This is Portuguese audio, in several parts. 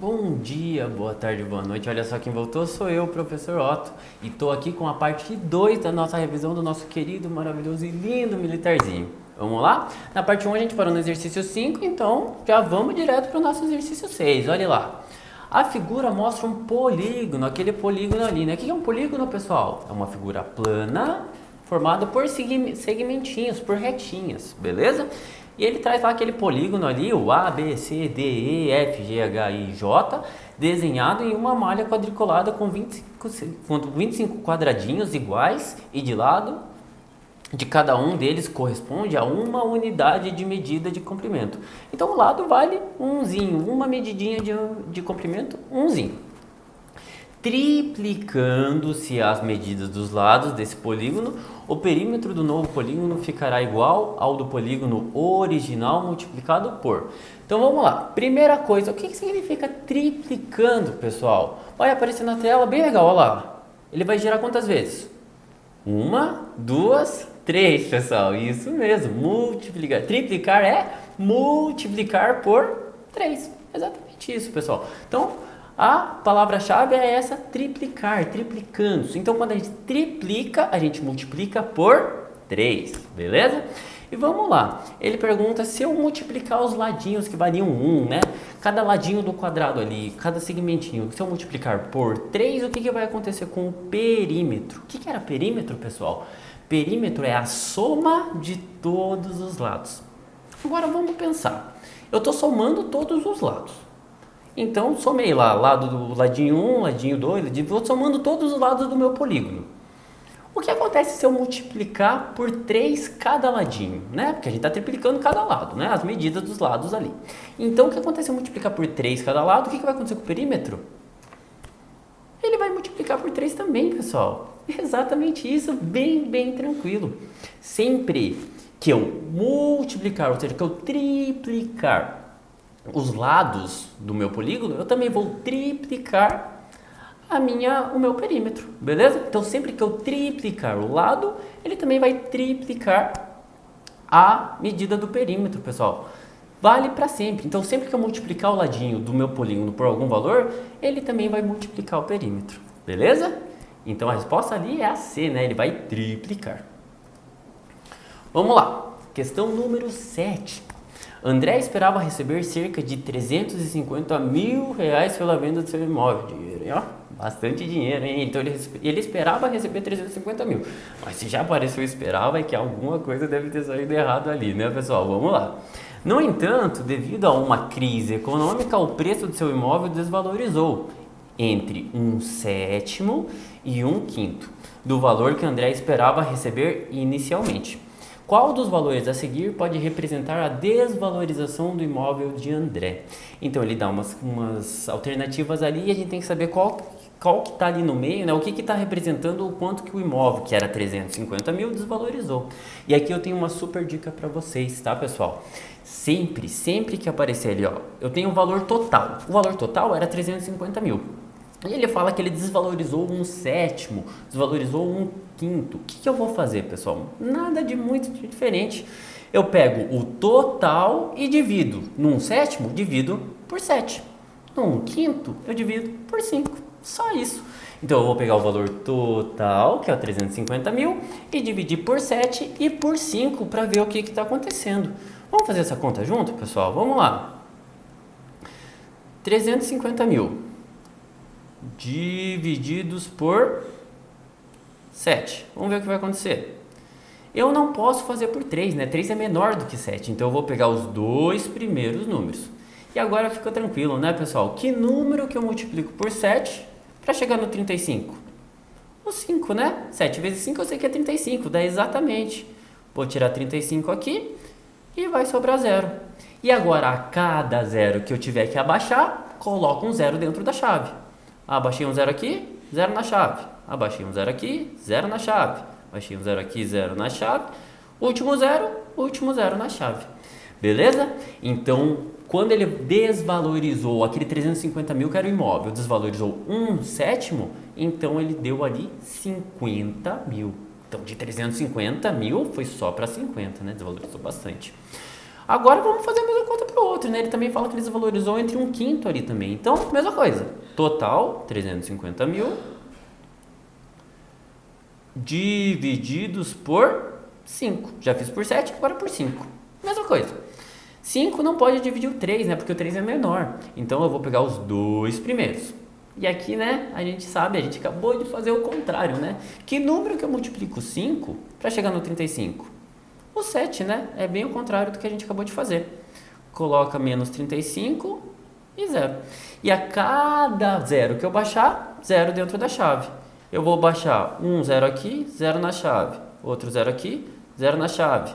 Bom dia, boa tarde, boa noite. Olha só quem voltou, sou eu, professor Otto, e estou aqui com a parte 2 da nossa revisão do nosso querido, maravilhoso e lindo militarzinho. Vamos lá? Na parte 1 a gente parou no exercício 5, então já vamos direto para o nosso exercício 6. Olha lá. A figura mostra um polígono, aquele polígono ali, né? O que é um polígono, pessoal? É uma figura plana formada por segmentinhos, por retinhas, beleza? E ele traz lá aquele polígono ali, o A, B, C, D, E, F, G, H, I, J, desenhado em uma malha quadriculada com 25 quadradinhos iguais e de lado de cada um deles corresponde a uma unidade de medida de comprimento. Então o lado vale umzinho, uma medidinha de comprimento, umzinho. Triplicando-se as medidas dos lados desse polígono, o perímetro do novo polígono ficará igual ao do polígono original multiplicado por. Então vamos lá. Primeira coisa, o que significa triplicando, pessoal? Vai aparecer na tela, bem legal, olha lá. Ele vai girar quantas vezes? Uma, duas, três, pessoal. Isso mesmo, multiplicar. Triplicar é multiplicar por 3. Exatamente isso, pessoal. Então, a palavra-chave é essa, triplicar, triplicando. Então, quando a gente triplica, a gente multiplica por 3, beleza? E vamos lá, ele pergunta se eu multiplicar os ladinhos que variam 1, né? Cada ladinho do quadrado ali, cada segmentinho, se eu multiplicar por 3, o que vai acontecer com o perímetro? O que era perímetro, pessoal? Perímetro é a soma de todos os lados. Agora vamos pensar, eu estou somando todos os lados. Então, somei lá, ladinho 1, ladinho 2, vou somando todos os lados do meu polígono. O que acontece se eu multiplicar por 3 cada ladinho, né? Porque a gente está triplicando cada lado, né? As medidas dos lados ali. Então, o que acontece se eu multiplicar por 3 cada lado? O que vai acontecer com o perímetro? Ele vai multiplicar por 3 também, pessoal. Exatamente isso, bem tranquilo. Sempre que eu multiplicar, ou seja, que eu triplicar os lados do meu polígono, eu também vou triplicar o meu perímetro, beleza? Então, sempre que eu triplicar o lado, ele também vai triplicar a medida do perímetro, pessoal. Vale para sempre. Então, sempre que eu multiplicar o ladinho do meu polígono por algum valor, ele também vai multiplicar o perímetro, beleza? Então, a resposta ali é a C, né? Ele vai triplicar. Vamos lá. Questão número 7. André esperava receber cerca de 350 mil reais pela venda do seu imóvel. Dinheiro, hein? Ó, bastante dinheiro, hein? Então ele esperava receber 350 mil. Mas se já apareceu esperava, é que alguma coisa deve ter saído errado ali, né, pessoal? Vamos lá. No entanto, devido a uma crise econômica, o preço do seu imóvel desvalorizou entre 1/7 e 1/5 do valor que André esperava receber inicialmente. Qual dos valores a seguir pode representar a desvalorização do imóvel de André? Então ele dá umas alternativas ali e a gente tem que saber qual que está ali no meio, né? O que está representando o quanto que o imóvel, que era 350 mil, desvalorizou. E aqui eu tenho uma super dica para vocês, tá, pessoal? Sempre que aparecer ali, ó, eu tenho um valor total. O valor total era 350 mil. E ele fala que ele desvalorizou 1/7, desvalorizou 1/5. O que eu vou fazer, pessoal? Nada de muito diferente. Eu pego o total e divido. No 1/7, divido por 7. No 1/5, eu divido por 5. Só isso. Então, eu vou pegar o valor total, que é o 350 mil, e dividir por 7 e por 5 para ver o que está acontecendo. Vamos fazer essa conta junto, pessoal? Vamos lá. 350 mil. Divididos por 7. Vamos ver o que vai acontecer. Eu não posso fazer por 3, né? 3 é menor do que 7, então eu vou pegar os dois primeiros números. E agora fica tranquilo, né, pessoal? Que número que eu multiplico por 7 para chegar no 35? O 5, né? 7 vezes 5 eu sei que é 35, dá exatamente. Vou tirar 35 aqui e vai sobrar 0. E agora, a cada 0 que eu tiver que abaixar, coloco um 0 dentro da chave. Abaixei um 0 aqui, 0 na chave. Abaixei um 0 aqui, 0 na chave. Abaixei um 0 aqui, 0 na chave. Último 0 na chave. Beleza? Então, quando ele desvalorizou aquele 350 mil que era o imóvel, desvalorizou 1/7, então ele deu ali 50 mil. Então, de 350 mil foi só para 50, né? Desvalorizou bastante. Agora vamos fazer a mesma conta para o outro. outro, né, ele também fala que ele desvalorizou entre 1/5 ali também. Então, mesma coisa. Total, 350 mil divididos por 5. Já fiz por 7, agora por 5. Mesma coisa. 5 não pode dividir o 3, né? Porque o 3 é menor. Então eu vou pegar os dois primeiros. E aqui, né, a gente sabe, a gente acabou de fazer o contrário, né? Que número que eu multiplico 5 para chegar no 35? O 7, né? É bem o contrário do que a gente acabou de fazer. Coloca menos 35 e 0. E a cada 0 que eu baixar, 0 dentro da chave. Eu vou baixar um 0 aqui, 0 na chave. Outro 0 aqui, 0 na chave.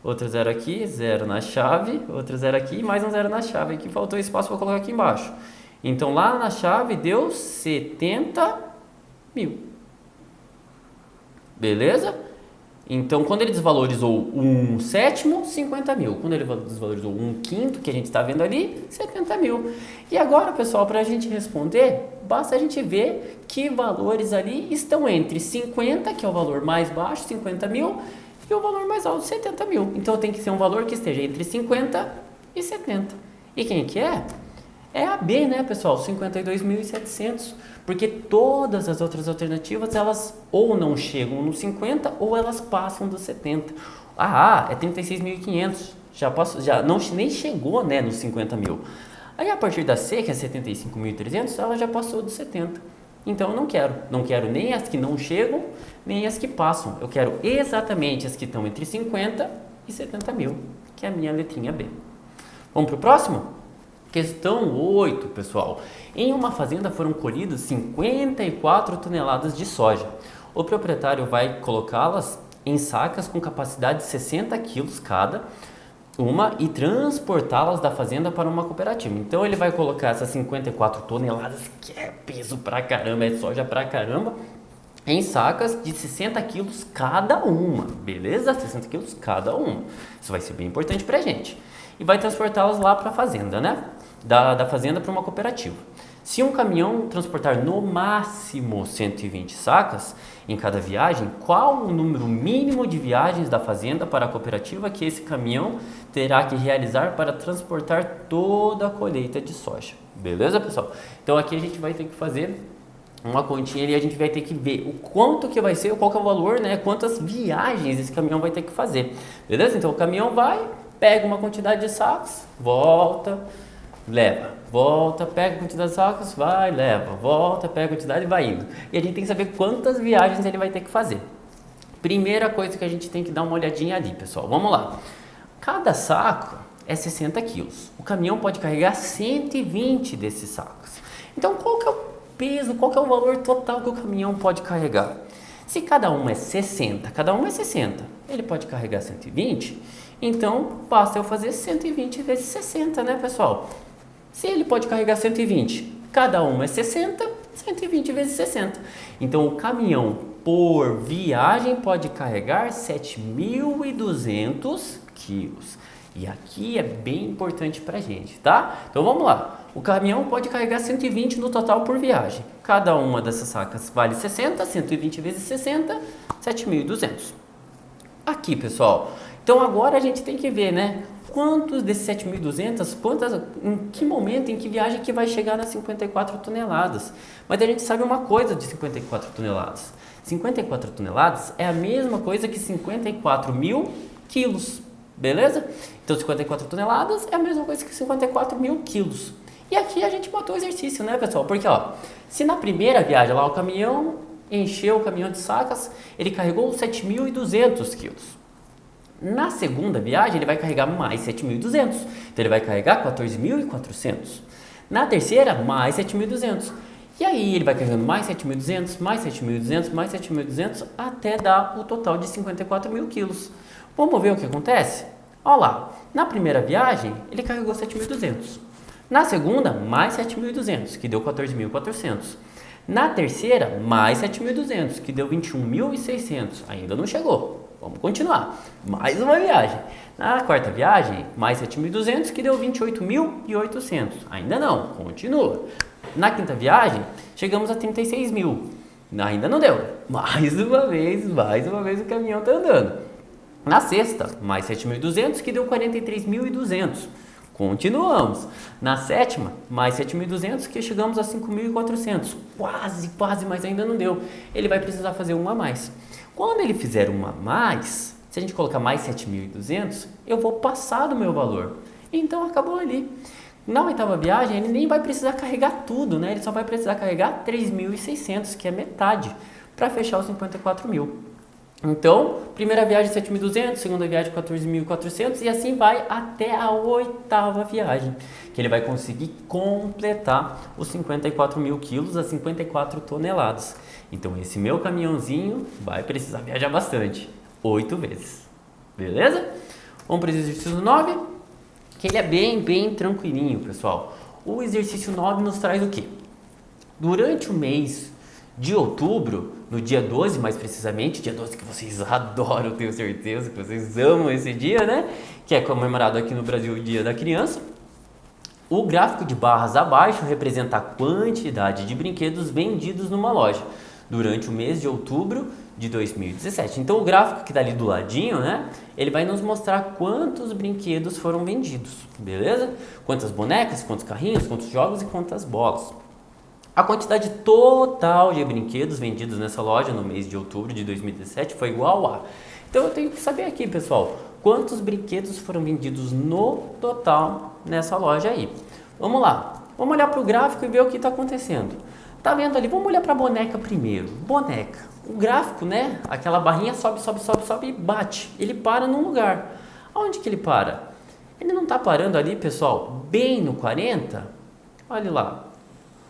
Outro 0 aqui, 0 na chave. Outro 0 aqui, mais um 0 na chave. Aqui faltou espaço para colocar aqui embaixo. Então, lá na chave deu 70 mil. Beleza? Então, quando ele desvalorizou 1/7, 50 mil. Quando ele desvalorizou 1/5, que a gente está vendo ali, 70 mil. E agora, pessoal, para a gente responder, basta a gente ver que valores ali estão entre 50, que é o valor mais baixo, 50 mil, e o valor mais alto, 70 mil. Então, tem que ser um valor que esteja entre 50 e 70. E quem que é? É a B, né, pessoal? 52.700. Porque todas as outras alternativas, elas ou não chegam no 50 ou elas passam dos 70. A é 36.500. Já não, nem chegou, né, nos 50 mil. Aí a partir da C, que é 75.300, ela já passou dos 70. Então eu não quero. Não quero nem as que não chegam, nem as que passam. Eu quero exatamente as que estão entre 50 e 70 mil, que é a minha letrinha B. Vamos para o próximo? Questão 8, pessoal. Em uma fazenda foram colhidas 54 toneladas de soja. O proprietário vai colocá-las em sacas com capacidade de 60 quilos cada uma e transportá-las da fazenda para uma cooperativa. Então ele vai colocar essas 54 toneladas, que é peso pra caramba, é soja pra caramba, em sacas de 60 quilos cada uma, beleza? 60 quilos cada uma. Isso vai ser bem importante pra gente. E vai transportá-las lá para a fazenda, né? Da fazenda para uma cooperativa. Se um caminhão transportar no máximo 120 sacas em cada viagem, qual o número mínimo de viagens da fazenda para a cooperativa que esse caminhão terá que realizar para transportar toda a colheita de soja? Beleza, pessoal? Então aqui a gente vai ter que fazer uma continha e a gente vai ter que ver o quanto que vai ser, qual que é o valor, né? Quantas viagens esse caminhão vai ter que fazer. Beleza? Então o caminhão vai, pega uma quantidade de sacos, volta, leva, volta, pega a quantidade de sacos, vai, leva, volta, pega a quantidade e vai indo. E a gente tem que saber quantas viagens ele vai ter que fazer. Primeira coisa que a gente tem que dar uma olhadinha ali, pessoal. Vamos lá. Cada saco é 60 quilos. O caminhão pode carregar 120 desses sacos. Então, qual que é o peso, qual que é o valor total que o caminhão pode carregar? Se cada um é 60, ele pode carregar 120, então basta eu fazer 120 vezes 60, né, pessoal? Se ele pode carregar 120, cada um é 60, 120 vezes 60. Então, o caminhão por viagem pode carregar 7.200 quilos. E aqui é bem importante pra gente, tá? Então, vamos lá. O caminhão pode carregar 120 no total por viagem. Cada uma dessas sacas vale 60, 120 vezes 60, 7.200. Aqui, pessoal. Então, agora a gente tem que ver, né? Quantos desses 7.200, em que momento, em que viagem que vai chegar nas 54 toneladas. Mas a gente sabe uma coisa de 54 toneladas. 54 toneladas é a mesma coisa que 54 mil quilos, beleza? Então 54 toneladas é a mesma coisa que 54 mil quilos. E aqui a gente botou o exercício, né, pessoal? Porque, ó, se na primeira viagem lá o caminhão encheu o caminhão de sacas, ele carregou 7.200 quilos. Na segunda viagem, ele vai carregar mais 7.200. Então, ele vai carregar 14.400. Na terceira, mais 7.200. E aí, ele vai carregando mais 7.200, mais 7.200, mais 7.200, até dar o total de 54 mil quilos. Vamos ver o que acontece? Olha lá, na primeira viagem, ele carregou 7.200. Na segunda, mais 7.200, que deu 14.400. Na terceira, mais 7.200, que deu 21.600. Ainda não chegou. Vamos continuar. Mais uma viagem. Na quarta viagem, mais 7.200, que deu 28.800. Ainda não. Continua. Na quinta viagem, chegamos a 36 mil. Ainda não deu. Mais uma vez o caminhão está andando. Na sexta, mais 7.200, que deu 43.200. Continuamos. Na sétima, mais 7.200, que chegamos a 5.400. Quase, mas ainda não deu. Ele vai precisar fazer uma a mais. Quando ele fizer uma a mais, se a gente colocar mais 7.200, eu vou passar do meu valor. Então, acabou ali. Na oitava viagem, ele nem vai precisar carregar tudo, né? Ele só vai precisar carregar 3.600, que é metade, para fechar os 54.000. Então, primeira viagem 7.200, segunda viagem 14.400 e assim vai até a oitava viagem, que ele vai conseguir completar os 54.000 quilos, as 54 toneladas. Então, esse meu caminhãozinho vai precisar viajar bastante, 8 vezes. Beleza? Vamos para o exercício 9, que ele é bem tranquilinho, pessoal. O exercício 9 nos traz o quê? Durante o mês de outubro, no dia 12 mais precisamente, dia 12 que vocês adoram, tenho certeza que vocês amam esse dia, né? Que é comemorado aqui no Brasil o Dia da Criança. O gráfico de barras abaixo representa a quantidade de brinquedos vendidos numa loja durante o mês de outubro de 2017. Então o gráfico que está ali do ladinho, né? Ele vai nos mostrar quantos brinquedos foram vendidos, beleza? Quantas bonecas, quantos carrinhos, quantos jogos e quantas bolas. A quantidade total de brinquedos vendidos nessa loja no mês de outubro de 2017 foi igual a... Então eu tenho que saber aqui, pessoal, quantos brinquedos foram vendidos no total nessa loja aí. Vamos lá, vamos olhar para o gráfico e ver o que está acontecendo. Tá vendo ali? Vamos olhar para a boneca primeiro. Boneca. O gráfico, né? Aquela barrinha sobe e bate. Ele para num lugar. Aonde que ele para? Ele não está parando ali, pessoal, bem no 40? Olha lá.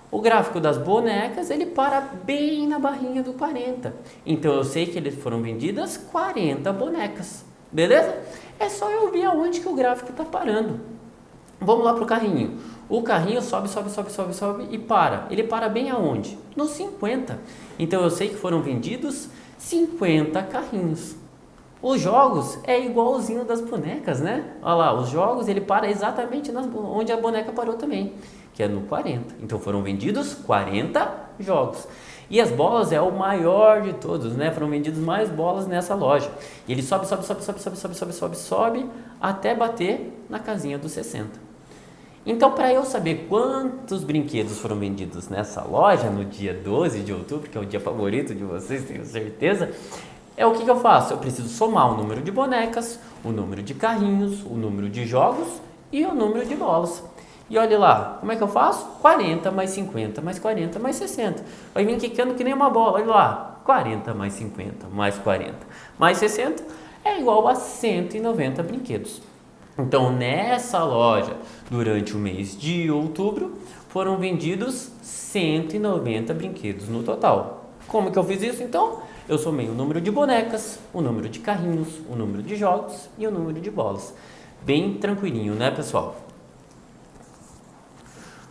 O gráfico das bonecas, ele para bem na barrinha do 40. Então, eu sei que eles foram vendidas 40 bonecas. Beleza? É só eu ver aonde que o gráfico está parando. Vamos lá para o carrinho. O carrinho sobe e para. Ele para bem aonde? No 50. Então, eu sei que foram vendidos 50 carrinhos. Os jogos é igualzinho das bonecas, né? Olha lá, os jogos ele para exatamente onde a boneca parou também, que é no 40. Então foram vendidos 40 jogos. E as bolas é o maior de todos, né? Foram vendidas mais bolas nessa loja. E ele sobe até bater na casinha dos 60. Então, para eu saber quantos brinquedos foram vendidos nessa loja no dia 12 de outubro, que é o dia favorito de vocês, tenho certeza, o que eu faço? Eu preciso somar o número de bonecas, o número de carrinhos, o número de jogos e o número de bolas. E olha lá, como é que eu faço? 40 mais 50 mais 40 mais 60. Vai vir quicando que nem uma bola, olha lá. 40 mais 50 mais 40 mais 60 é igual a 190 brinquedos. Então, nessa loja, durante o mês de outubro, foram vendidos 190 brinquedos no total. Como que eu fiz isso, então? Eu somei o número de bonecas, o número de carrinhos, o número de jogos e o número de bolas. Bem tranquilinho, né, pessoal?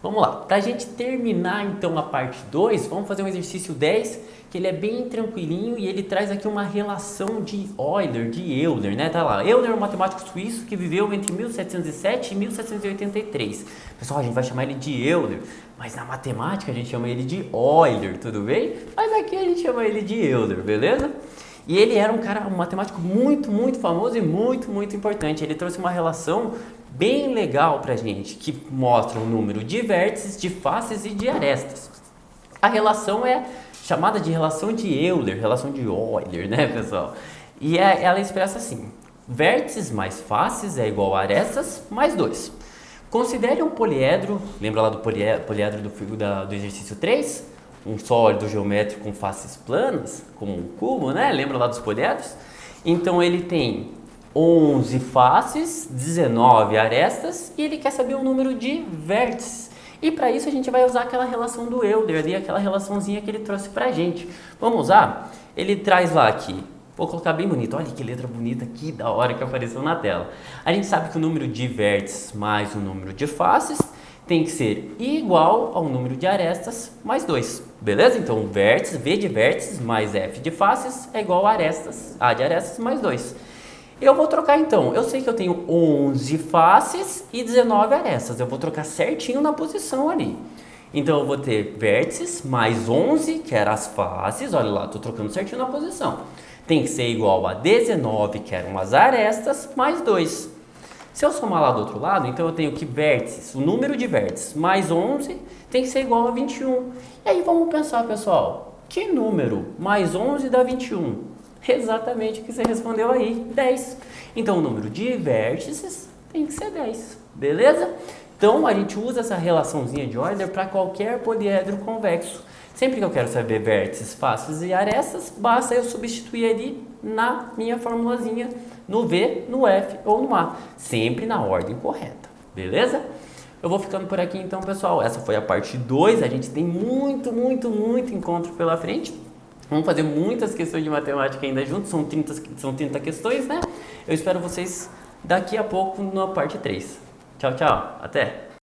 Vamos lá, para a gente terminar então a parte 2, vamos fazer um exercício 10, que ele é bem tranquilinho e ele traz aqui uma relação de Euler, de Euler, né? Tá lá, Euler é um matemático suíço que viveu entre 1707 e 1783. Pessoal, a gente vai chamar ele de Euler, mas na matemática a gente chama ele de Euler, tudo bem? Mas aqui a gente chama ele de Euler, beleza? E ele era um matemático muito famoso e muito importante. Ele trouxe uma relação bem legal pra gente, que mostra o número de vértices, de faces e de arestas. A relação é chamada de relação de Euler, relação de Euler, né, pessoal? E ela expressa assim: vértices mais faces é igual a arestas mais 2. Considere um poliedro, lembra lá do poliedro do exercício 3? Um sólido geométrico com faces planas, como um cubo, né? Lembra lá dos poliedros? Então ele tem 11 faces, 19 arestas e ele quer saber o número de vértices. E para isso a gente vai usar aquela relação do Euler ali, aquela relaçãozinha que ele trouxe pra gente. Vamos usar? Ele traz lá aqui, vou colocar bem bonito, olha que letra bonita, que da hora que apareceu na tela. A gente sabe que o número de vértices mais o número de faces tem que ser igual ao número de arestas mais 2, beleza? Então, vértices, V de vértices mais F de faces é igual a arestas, A de arestas mais 2. Eu vou trocar então, eu sei que eu tenho 11 faces e 19 arestas, eu vou trocar certinho na posição ali. Então, eu vou ter vértices mais 11, que eram as faces, olha lá, estou trocando certinho na posição. Tem que ser igual a 19, que eram as arestas, mais 2. Se eu somar lá do outro lado, então eu tenho que vértices, o número de vértices mais 11 tem que ser igual a 21. E aí vamos pensar, pessoal, que número mais 11 dá 21? Exatamente o que você respondeu aí, 10. Então o número de vértices tem que ser 10, beleza? Então a gente usa essa relaçãozinha de Euler para qualquer poliedro convexo. Sempre que eu quero saber vértices, faces e arestas, basta eu substituir ali na minha formulazinha, no V, no F ou no A, sempre na ordem correta, beleza? Eu vou ficando por aqui então, pessoal. Essa foi a parte 2, a gente tem muito encontro pela frente. Vamos fazer muitas questões de matemática ainda juntos, são 30 questões, né? Eu espero vocês daqui a pouco na parte 3. Tchau, tchau, até!